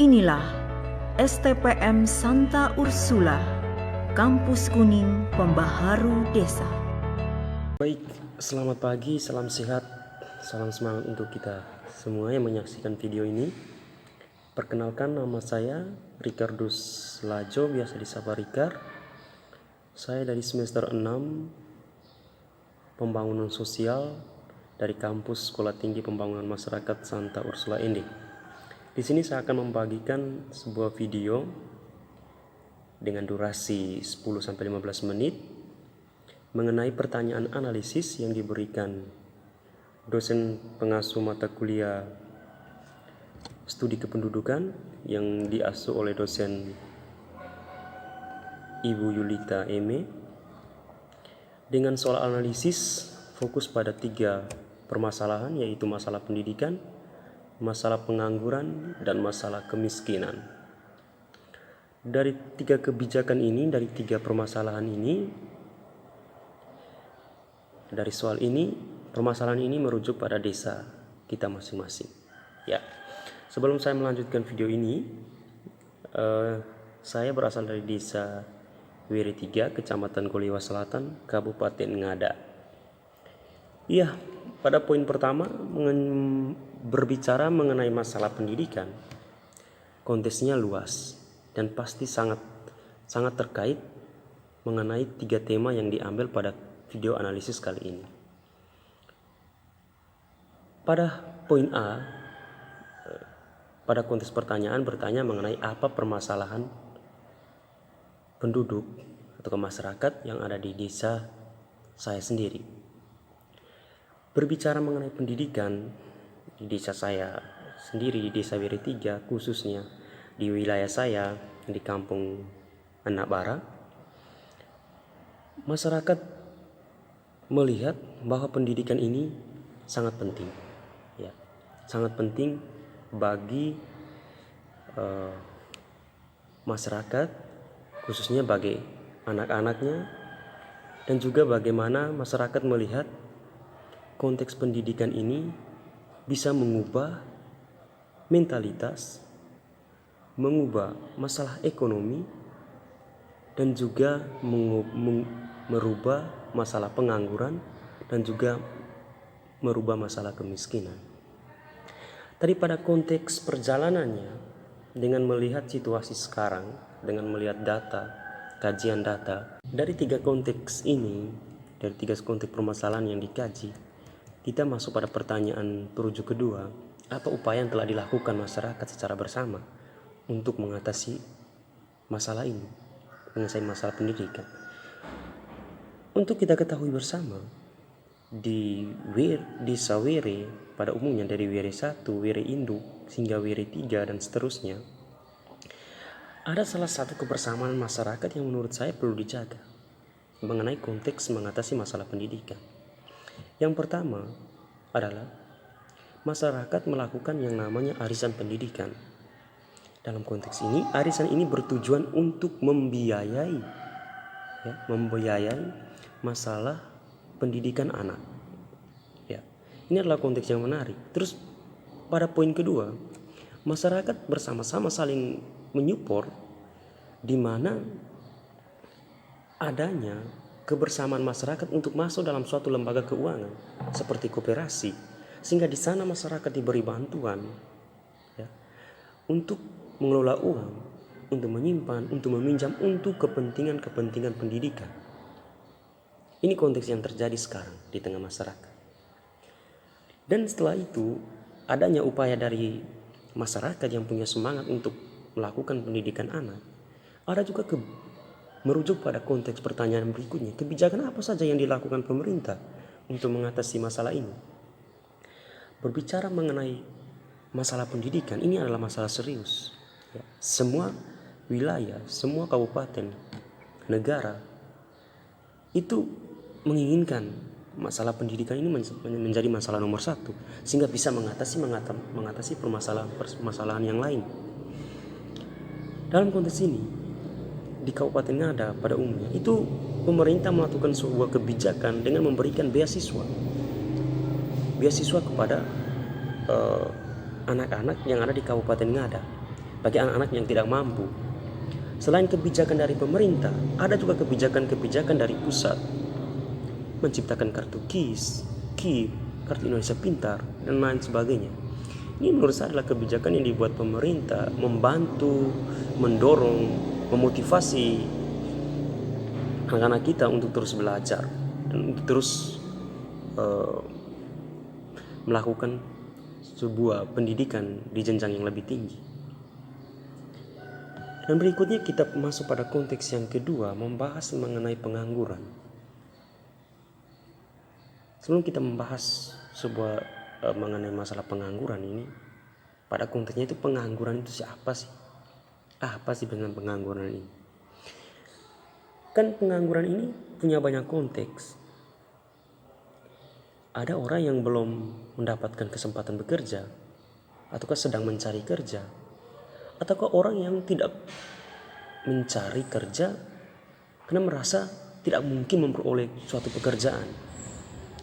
Inilah STPM Santa Ursula, Kampus Kuning Pembaharu Desa. Baik, selamat pagi, salam sehat, salam semangat untuk kita semua yang menyaksikan video ini. Perkenalkan, nama saya Ricardus Lajo, biasa disapa Ricard. Saya dari semester 6 Pembangunan Sosial dari Kampus Sekolah Tinggi Pembangunan Masyarakat Santa Ursula ND. Di sini saya akan membagikan sebuah video dengan durasi 10-15 menit mengenai pertanyaan analisis yang diberikan dosen pengasuh mata kuliah studi kependudukan yang diasuh oleh dosen Ibu Yulita Eme, dengan soal analisis fokus pada 3 permasalahan, yaitu masalah pendidikan, masalah pengangguran, dan masalah kemiskinan. Dari 3 kebijakan ini, dari 3 permasalahan ini, dari soal ini, permasalahan ini merujuk pada desa kita masing-masing. Ya, sebelum saya melanjutkan video ini, saya berasal dari desa Wiri 3, Kecamatan Koliwa Selatan, Kabupaten Ngada. Iya, pada poin pertama berbicara mengenai masalah pendidikan, konteksnya luas dan pasti sangat terkait mengenai 3 tema yang diambil pada video analisis kali ini. Pada poin A, pada konteks pertanyaan bertanya mengenai apa permasalahan penduduk atau masyarakat yang ada di desa saya sendiri. Berbicara mengenai pendidikan di desa saya sendiri, di desa Wiri 3, khususnya di wilayah saya di kampung Anak Bara, masyarakat melihat bahwa pendidikan ini sangat penting, ya, sangat penting bagi masyarakat, khususnya bagi anak-anaknya, dan juga bagaimana masyarakat melihat konteks pendidikan ini bisa mengubah mentalitas, mengubah masalah ekonomi, dan juga merubah masalah pengangguran, dan juga merubah masalah kemiskinan. Tadi pada konteks perjalanannya, dengan melihat situasi sekarang, dengan melihat data, kajian data, dari 3 konteks ini, dari 3 konteks permasalahan yang dikaji, kita masuk pada pertanyaan perujuk kedua, apa upaya yang telah dilakukan masyarakat secara bersama untuk mengatasi masalah ini, mengatasi masalah pendidikan. Untuk kita ketahui bersama, di desa Wiri pada umumnya, dari Wiri 1, Wiri Induk, hingga Wiri 3 dan seterusnya, ada salah satu kebersamaan masyarakat yang menurut saya perlu dijaga mengenai konteks mengatasi masalah pendidikan. Yang pertama adalah masyarakat melakukan yang namanya arisan pendidikan. Dalam konteks ini, arisan ini bertujuan untuk membiayai masalah pendidikan anak. Ya, ini adalah konteks yang menarik. Terus pada poin kedua, masyarakat bersama-sama saling menyupport, di mana adanya kebersamaan masyarakat untuk masuk dalam suatu lembaga keuangan seperti koperasi, sehingga di sana masyarakat diberi bantuan, ya, untuk mengelola uang, untuk menyimpan, untuk meminjam, untuk kepentingan pendidikan. Ini konteks yang terjadi sekarang di tengah masyarakat. Dan setelah itu, adanya upaya dari masyarakat yang punya semangat untuk melakukan pendidikan anak. Ada juga merujuk pada konteks pertanyaan berikutnya, kebijakan apa saja yang dilakukan pemerintah untuk mengatasi masalah ini. Berbicara mengenai masalah pendidikan, ini adalah masalah serius, ya. Semua wilayah, semua kabupaten, negara itu menginginkan masalah pendidikan ini menjadi masalah nomor 1, sehingga bisa mengatasi permasalahan yang lain. Dalam konteks ini, di Kabupaten Ngada pada umumnya itu pemerintah melakukan sebuah kebijakan dengan memberikan beasiswa kepada anak-anak yang ada di Kabupaten Ngada. bagi anak-anak yang tidak mampu. Selain kebijakan dari pemerintah, ada juga kebijakan-kebijakan dari pusat, menciptakan kartu KIS, KIP, Kartu Indonesia Pintar, dan lain sebagainya. Ini menurut saya adalah kebijakan yang dibuat pemerintah membantu, mendorong, memotivasi anak-anak kita untuk terus belajar dan untuk terus melakukan sebuah pendidikan di jenjang yang lebih tinggi. Dan berikutnya kita masuk pada konteks yang kedua, membahas mengenai pengangguran. Sebelum kita membahas sebuah mengenai masalah pengangguran ini, pada konteksnya itu pengangguran itu siapa sih? Apa sih dengan pengangguran ini? Kan pengangguran ini punya banyak konteks. Ada orang yang belum mendapatkan kesempatan bekerja, ataukah sedang mencari kerja, ataukah orang yang tidak mencari kerja karena merasa tidak mungkin memperoleh suatu pekerjaan.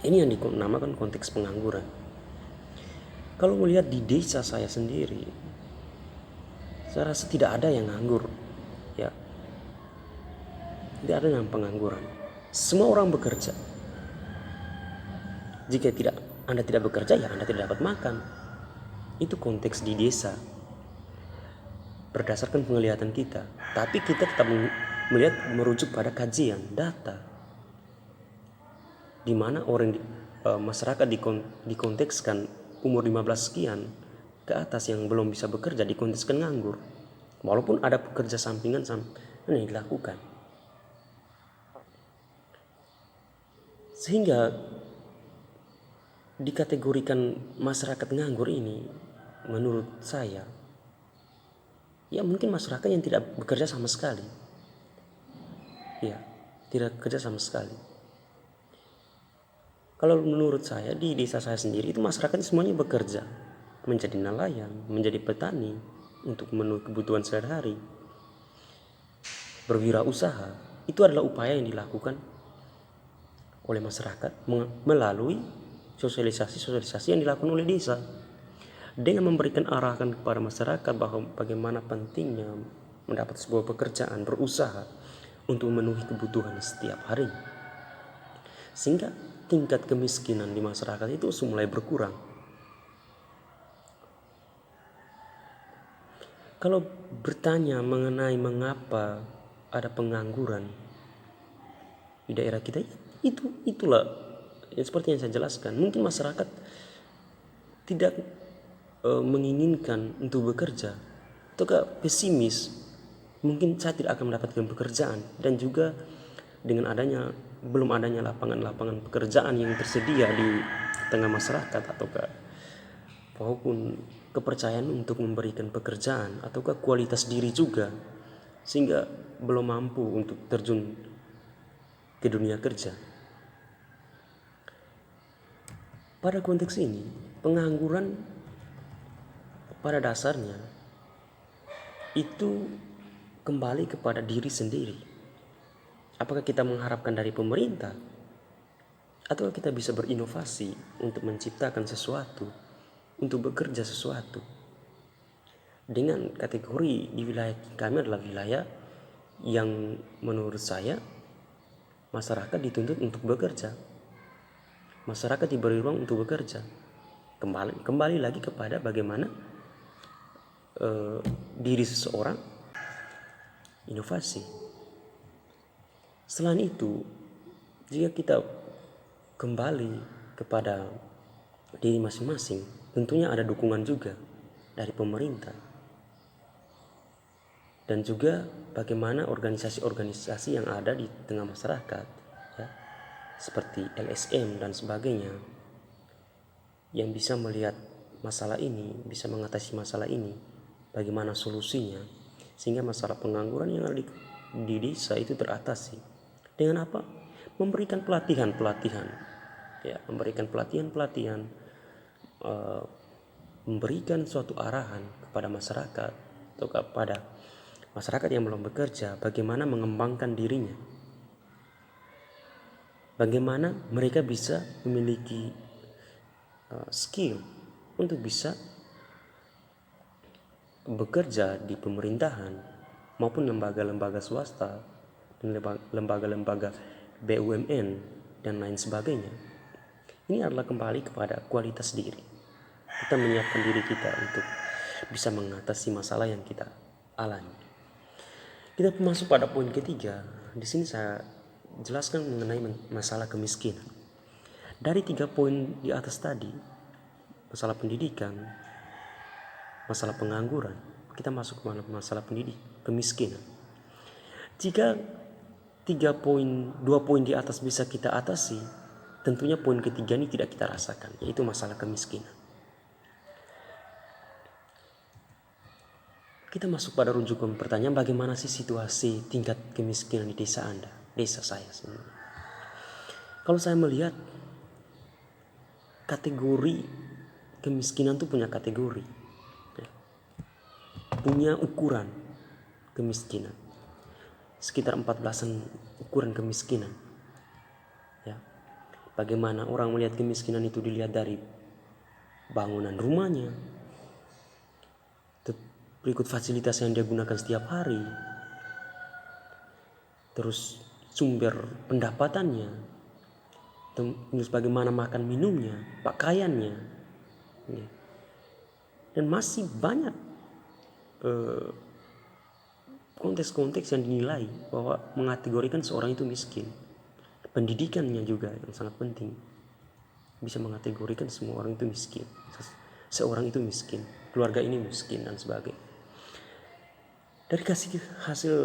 Ini yang dinamakan konteks pengangguran. Kalau melihat di desa saya sendiri, saya rasa tidak ada yang nganggur, ya. Tidak ada yang pengangguran. Semua orang bekerja. Jika Anda tidak bekerja, ya Anda tidak dapat makan. Itu konteks di desa. Berdasarkan penglihatan kita, tapi kita tetap melihat merujuk pada kajian data, di mana orang masyarakat dikontekskan umur 15 sekian ke atas yang belum bisa bekerja dikontekskan nganggur, walaupun ada pekerja sampingan yang dilakukan. Sehingga dikategorikan masyarakat nganggur ini menurut saya, ya mungkin masyarakat yang tidak bekerja sama sekali. Ya, tidak bekerja sama sekali. Kalau menurut saya di desa saya sendiri itu masyarakatnya semuanya bekerja. Menjadi nelayan, menjadi petani untuk memenuhi kebutuhan sehari-hari. Berwirausaha, itu adalah upaya yang dilakukan oleh masyarakat melalui sosialisasi yang dilakukan oleh desa. Dengan memberikan arahan kepada masyarakat bahwa bagaimana pentingnya mendapat sebuah pekerjaan, berusaha untuk memenuhi kebutuhan setiap hari. Sehingga tingkat kemiskinan di masyarakat itu mulai berkurang. Kalau bertanya mengenai mengapa ada pengangguran di daerah kita, itulah seperti yang saya jelaskan. Mungkin masyarakat tidak menginginkan untuk bekerja, ataukah pesimis, mungkin saya tidak akan mendapatkan pekerjaan, dan juga dengan belum adanya lapangan-lapangan pekerjaan yang tersedia di tengah masyarakat, ataukah walaupun kepercayaan untuk memberikan pekerjaan, ataukah kualitas diri juga, sehingga belum mampu untuk terjun ke dunia kerja. Pada konteks ini, pengangguran pada dasarnya itu kembali kepada diri sendiri. Apakah kita mengharapkan dari pemerintah, atau kita bisa berinovasi untuk menciptakan sesuatu, untuk bekerja sesuatu. Dengan kategori di wilayah kami adalah wilayah yang menurut saya masyarakat dituntut untuk bekerja. Masyarakat diberi ruang untuk bekerja. Kembali lagi kepada bagaimana diri seseorang, inovasi. Selain itu, jika kita kembali kepada diri masing-masing, tentunya ada dukungan juga dari pemerintah, dan juga bagaimana organisasi-organisasi yang ada di tengah masyarakat, ya, seperti LSM dan sebagainya, yang bisa melihat masalah ini, bisa mengatasi masalah ini, bagaimana solusinya, sehingga masalah pengangguran yang ada di desa itu teratasi. Dengan apa? Memberikan pelatihan, ya, memberikan pelatihan, memberikan suatu arahan kepada masyarakat atau kepada masyarakat yang belum bekerja, bagaimana mengembangkan dirinya, bagaimana mereka bisa memiliki skill untuk bisa bekerja di pemerintahan maupun lembaga-lembaga swasta dan lembaga-lembaga BUMN dan lain sebagainya, ini adalah kembali kepada kualitas diri. Kita menyiapkan diri kita untuk bisa mengatasi masalah yang kita alami. Kita masuk pada poin ketiga. Di sini saya jelaskan mengenai masalah kemiskinan. Dari 3 poin di atas tadi, masalah pendidikan, masalah pengangguran, kita masuk ke masalah kemiskinan. Jika 2 poin di atas bisa kita atasi, tentunya poin ketiga ini tidak kita rasakan, yaitu masalah kemiskinan. Kita masuk pada rujukan pertanyaan, bagaimana sih situasi tingkat kemiskinan di desa Anda, desa saya sendiri. Kalau saya melihat kategori kemiskinan itu punya kategori, punya ukuran kemiskinan, sekitar 14an ukuran kemiskinan. Ya, bagaimana orang melihat kemiskinan itu dilihat dari bangunan rumahnya, berikut fasilitas yang dia gunakan setiap hari, terus sumber pendapatannya, terus bagaimana makan minumnya, pakaiannya, dan masih banyak konteks-konteks yang dinilai bahwa mengategorikan seorang itu miskin. Pendidikannya juga yang sangat penting, bisa mengategorikan semua orang itu miskin, seorang itu miskin, keluarga ini miskin dan sebagainya. Dari hasil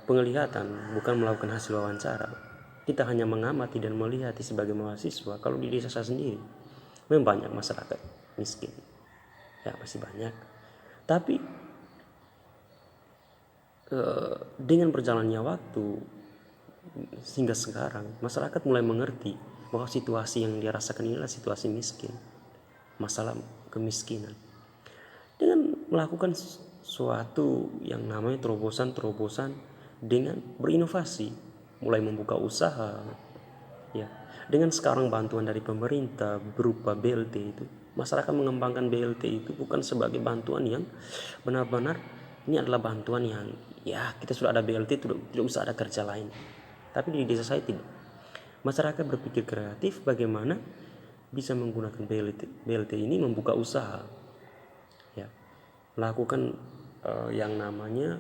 penglihatan, bukan melakukan hasil wawancara, kita hanya mengamati dan melihat sebagai mahasiswa. Kalau di desa saya sendiri memang banyak masyarakat miskin, ya masih banyak. Tapi dengan berjalannya waktu hingga sekarang, masyarakat mulai mengerti bahwa situasi yang dirasakan ini adalah situasi miskin, masalah kemiskinan. Dengan melakukan suatu yang namanya terobosan dengan berinovasi, mulai membuka usaha, ya. Dengan sekarang bantuan dari pemerintah berupa BLT itu, masyarakat mengembangkan BLT itu bukan sebagai bantuan yang benar-benar ini adalah bantuan yang ya kita sudah ada BLT, tidak usah ada kerja lain. Tapi di desa saya tidak. Masyarakat berpikir kreatif bagaimana bisa menggunakan BLT ini membuka usaha, ya, melakukan yang namanya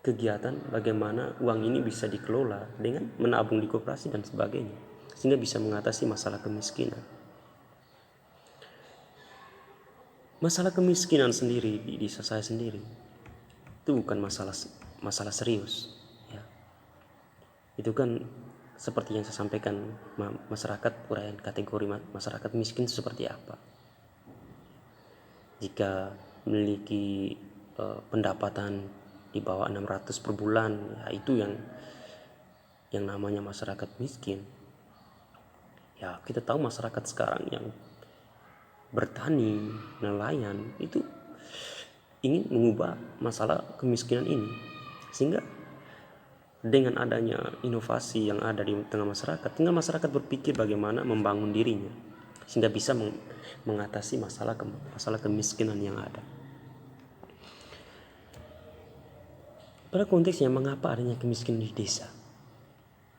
kegiatan bagaimana uang ini bisa dikelola dengan menabung di koperasi dan sebagainya, sehingga bisa mengatasi masalah kemiskinan. Masalah kemiskinan sendiri di desa saya sendiri itu bukan masalah serius, ya. Itu kan seperti yang saya sampaikan, masyarakat uraian kategori masyarakat miskin itu seperti apa. Jika memiliki pendapatan di bawah 600 per bulan, ya itu yang namanya masyarakat miskin. Ya kita tahu masyarakat sekarang yang bertani, nelayan itu ingin mengubah masalah kemiskinan ini, sehingga dengan adanya inovasi yang ada di tengah masyarakat, tinggal masyarakat berpikir bagaimana membangun dirinya sehingga bisa mengatasi masalah kemiskinan yang ada. Pada konteksnya, mengapa adanya kemiskinan di desa?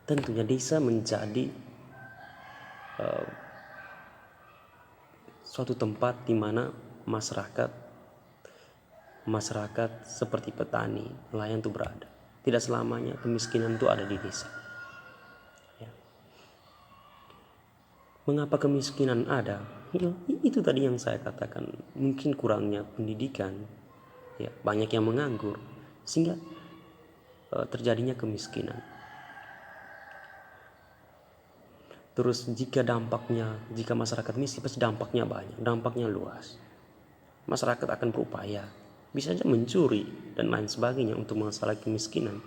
Tentunya desa menjadi suatu tempat di mana masyarakat seperti petani, nelayan itu berada. Tidak selamanya kemiskinan itu ada di desa. Ya. Mengapa kemiskinan ada? Itu tadi yang saya katakan, mungkin kurangnya pendidikan, ya, banyak yang menganggur, sehingga terjadinya kemiskinan. Terus jika masyarakat miskin, pasti dampaknya banyak, dampaknya luas. Masyarakat akan berupaya, bisa saja mencuri dan lain sebagainya untuk masalah kemiskinan.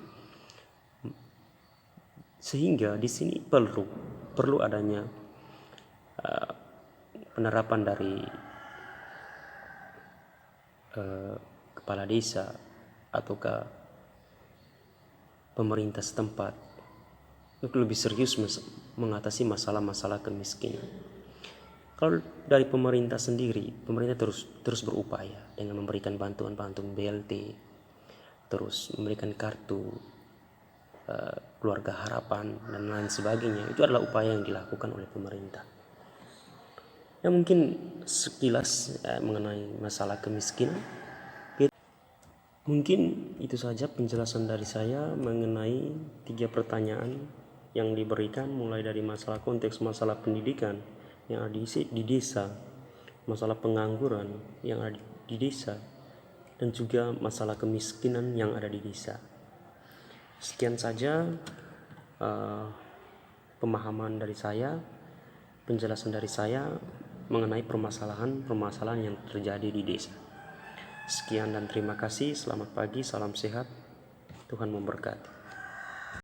Sehingga di sini perlu adanya penerapan dari kepala desa ataukah pemerintah setempat untuk lebih serius mengatasi masalah-masalah kemiskinan. Kalau dari pemerintah sendiri, pemerintah terus berupaya dengan memberikan bantuan-bantuan BLT, terus memberikan kartu keluarga harapan dan lain sebagainya. Itu adalah upaya yang dilakukan oleh pemerintah. Ya mungkin sekilas mengenai masalah kemiskinan. Mungkin itu saja penjelasan dari saya mengenai 3 pertanyaan yang diberikan, mulai dari masalah konteks masalah pendidikan yang ada di desa, masalah pengangguran yang ada di desa, dan juga masalah kemiskinan yang ada di desa. Sekian saja pemahaman dari saya, penjelasan dari saya mengenai permasalahan yang terjadi di desa. Sekian dan terima kasih. Selamat pagi, salam sehat. Tuhan memberkati.